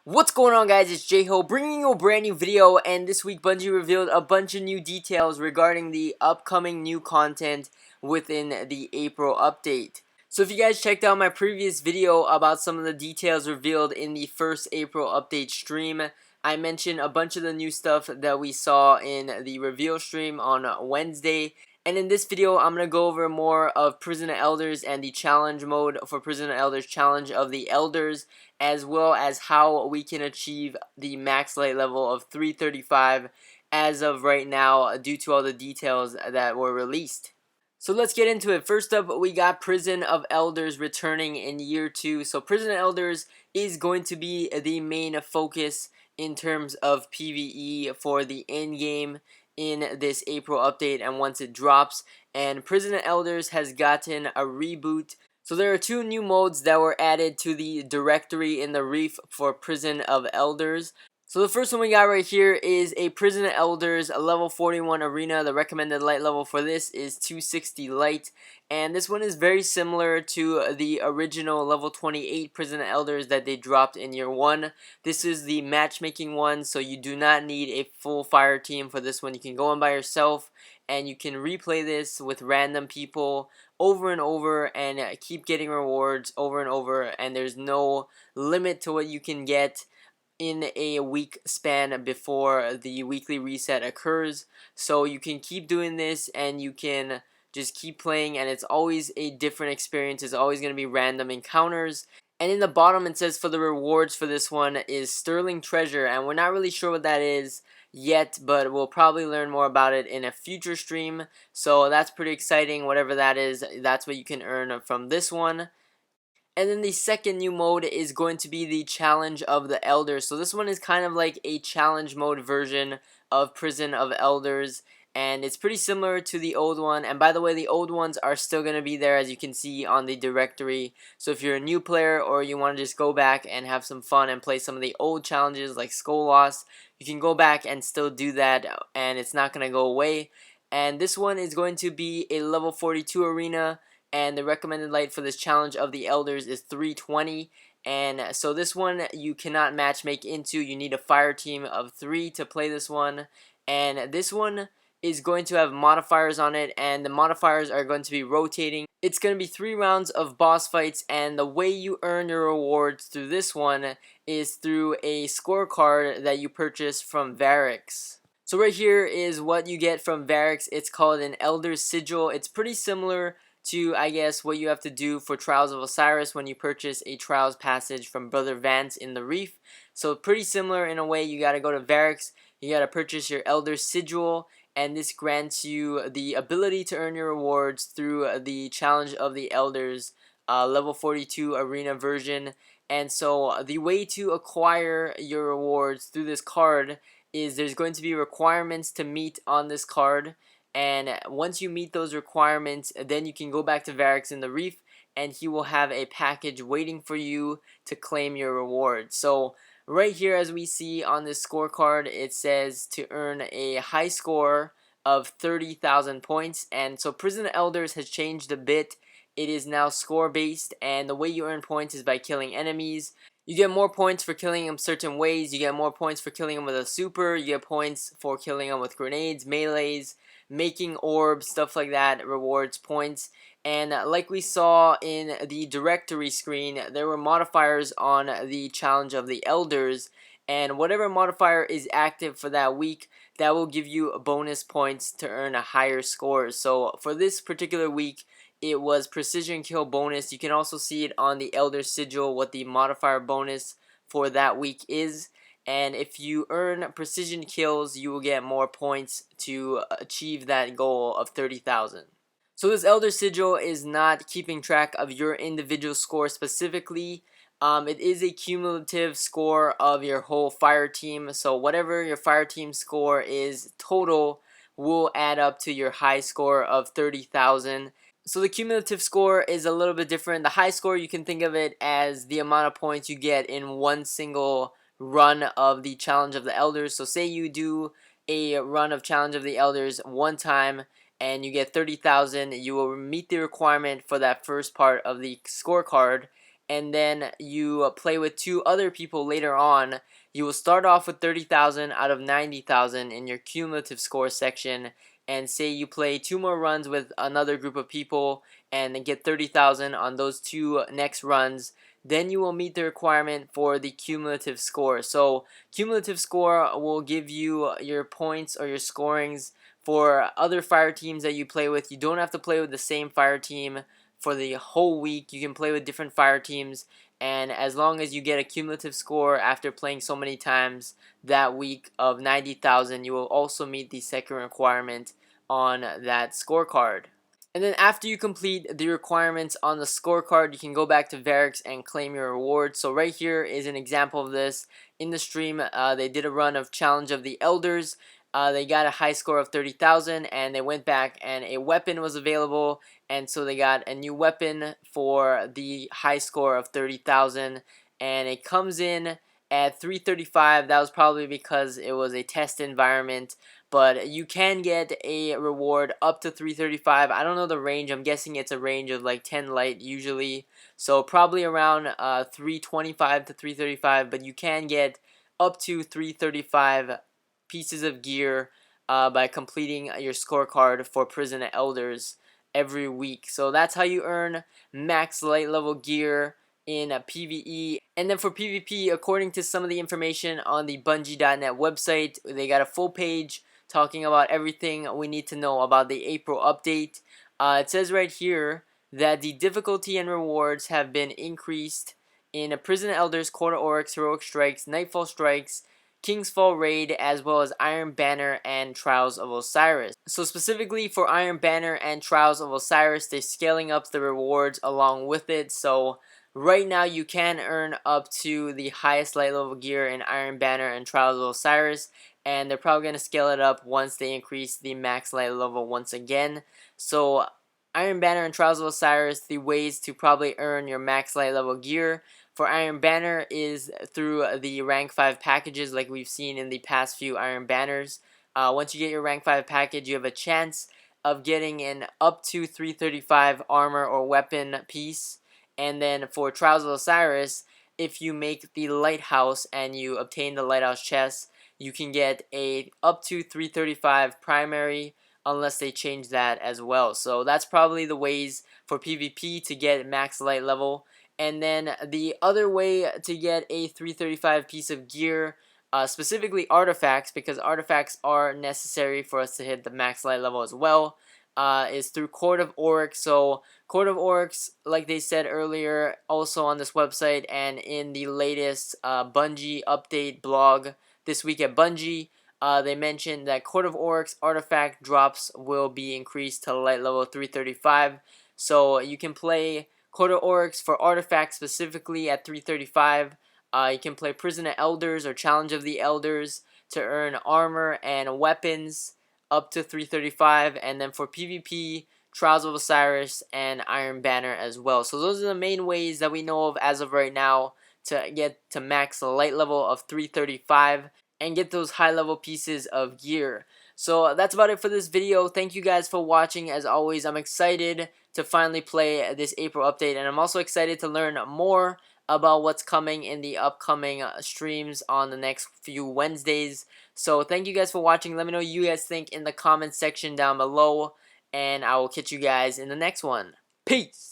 What's going on, guys? It's J-Ho bringing you a brand new video, and this week Bungie revealed a bunch of new details regarding the upcoming new content within the April update. So if you guys checked out my previous video about some of the details revealed in the first April update stream, I mentioned a bunch of the new stuff that we saw in the reveal stream on Wednesday. And in this video, I'm going to go over more of Prison of Elders and the challenge mode for Prison of Elders Challenge of the Elders, as well as how we can achieve the max light level of 335 as of right now due to all the details that were released. So let's get into it. First up, we got Prison of Elders returning in year 2. So Prison of Elders is going to be the main focus in terms of PvE for the end game in this April update and once it drops. And Prison of Elders has gotten a reboot. So there are 2 new modes that were added to the directory in the Reef for Prison of Elders. So the first one we got right here is a Prison of Elders, a level 41 arena. The recommended light level for this is 260 light. And this one is very similar to the original level 28 Prison of Elders that they dropped in year 1. This is the matchmaking one, so you do not need a full fire team for this one. You can go in by yourself and you can replay this with random people over and over and keep getting rewards over and over, and there's no limit to what you can get in a week span before the weekly reset occurs. So you can keep doing this and you can just keep playing, and it's always a different experience. It's always going to be random encounters. And in the bottom it says for the rewards for this one is Sterling Treasure, and we're not really sure what that is yet, but we'll probably learn more about it in a future stream. So that's pretty exciting. Whatever that is, that's what you can earn from this one. And then the second new mode is going to be the Challenge of the Elders. So this one is kind of like a challenge mode version of Prison of Elders, and it's pretty similar to the old one. And by the way, the old ones are still going to be there, as you can see on the directory. So if you're a new player or you want to just go back and have some fun and play some of the old challenges like Skull Loss, you can go back and still do that, and it's not going to go away. And this one is going to be a level 42 arena, and the recommended light for this Challenge of the Elders is 320. And so this one you cannot matchmake into. You need a fire team of 3 to play this one. And this one is going to have modifiers on it, and the modifiers are going to be rotating. It's going to be 3 rounds of boss fights, and the way you earn your rewards through this one is through a scorecard that you purchase from Varix. So right here is what you get from Varix. It's called an Elder Sigil. It's pretty similar to, I guess, what you have to do for Trials of Osiris when you purchase a Trials passage from Brother Vance in the Reef. So pretty similar in a way. You gotta go to Varix, you gotta purchase your Elder Sigil, and this grants you the ability to earn your rewards through the Challenge of the Elders level 42 arena version. And so the way to acquire your rewards through this card is there's going to be requirements to meet on this card. And once you meet those requirements, then you can go back to Varix in the Reef, and he will have a package waiting for you to claim your reward. So right here, as we see on this scorecard, it says to earn a high score of 30,000 points. And so Prison Elders has changed a bit. It is now score based, and the way you earn points is by killing enemies. You get more points for killing them certain ways. You get more points for killing them with a super. You get points for killing them with grenades, melees, making orbs, stuff like that rewards points. And like we saw in the directory screen, there were modifiers on the Challenge of the Elders, and whatever modifier is active for that week, that will give you bonus points to earn a higher score. So for this particular week, it was Precision Kill bonus. You can also see it on the Elder Sigil what the modifier bonus for that week is. And if you earn precision kills, you will get more points to achieve that goal of 30,000. So this Elder Sigil is not keeping track of your individual score specifically. It is a cumulative score of your whole fire team. So whatever your fire team score is total will add up to your high score of 30,000. So the cumulative score is a little bit different. The high score, you can think of it as the amount of points you get in one single run of the Challenge of the Elders. So say you do a run of Challenge of the Elders one time and you get 30,000, you will meet the requirement for that first part of the scorecard, and then you play with 2 other people later on, you will start off with 30,000 out of 90,000 in your cumulative score section, and say you play 2 more runs with another group of people and get 30,000 on those 2 next runs, then you will meet the requirement for the cumulative score. So cumulative score will give you your points or your scorings for other fire teams that you play with. You don't have to play with the same fire team for the whole week. You can play with different fire teams, and as long as you get a cumulative score after playing so many times that week of 90,000, you will also meet the second requirement on that scorecard. And then after you complete the requirements on the scorecard, you can go back to Varix and claim your reward. So right here is an example of this. In the stream, they did a run of Challenge of the Elders. They got a high score of 30,000, and they went back and a weapon was available, and so they got a new weapon for the high score of 30,000, and it comes in at 335. That was probably because it was a test environment, but you can get a reward up to 335. I don't know the range. I'm guessing it's a range of like 10 light usually, so probably around 325 to 335, but you can get up to 335 pieces of gear by completing your scorecard for Prison Elders every week. So that's how you earn max light level gear in PvE. And then for PvP, according to some of the information on the Bungie.net website, they got a full page talking about everything we need to know about the April update. It says right here that the difficulty and rewards have been increased in Prison Elders, Court of Oryx, Heroic Strikes, Nightfall Strikes, King's Fall Raid, as well as Iron Banner and Trials of Osiris. So specifically for Iron Banner and Trials of Osiris, they're scaling up the rewards along with it. So right now you can earn up to the highest light level gear in Iron Banner and Trials of Osiris, and they're probably going to scale it up once they increase the max light level once again. So Iron Banner and Trials of Osiris, the ways to probably earn your max light level gear for Iron Banner is through the rank 5 packages like we've seen in the past few Iron Banners. Once you get your rank 5 package, you have a chance of getting an up to 335 armor or weapon piece. And then for Trials of Osiris, if you make the Lighthouse and you obtain the Lighthouse chest, you can get a up to 335 primary, unless they change that as well. So that's probably the ways for PvP to get max light level. And then the other way to get a 335 piece of gear, specifically artifacts, because artifacts are necessary for us to hit the max light level as well, is through Court of Oryx. So Court of Oryx, like they said earlier, also on this website and in the latest Bungie update blog this week at Bungie, they mentioned that Court of Oryx artifact drops will be increased to light level 335. So you can play Court of Oryx for artifacts specifically at 335. You can play Prison of Elders or Challenge of the Elders to earn armor and weapons up to 335. And then for PvP, Trials of Osiris and Iron Banner as well. So those are the main ways that we know of as of right now to get to max light level of 335 and get those high level pieces of gear. So that's about it for this video. Thank you guys for watching. As always, I'm excited to finally play this April update, and I'm also excited to learn more about what's coming in the upcoming streams on the next few Wednesdays. So thank you guys for watching. Let me know what you guys think in the comments section down below, and I will catch you guys in the next one. Peace!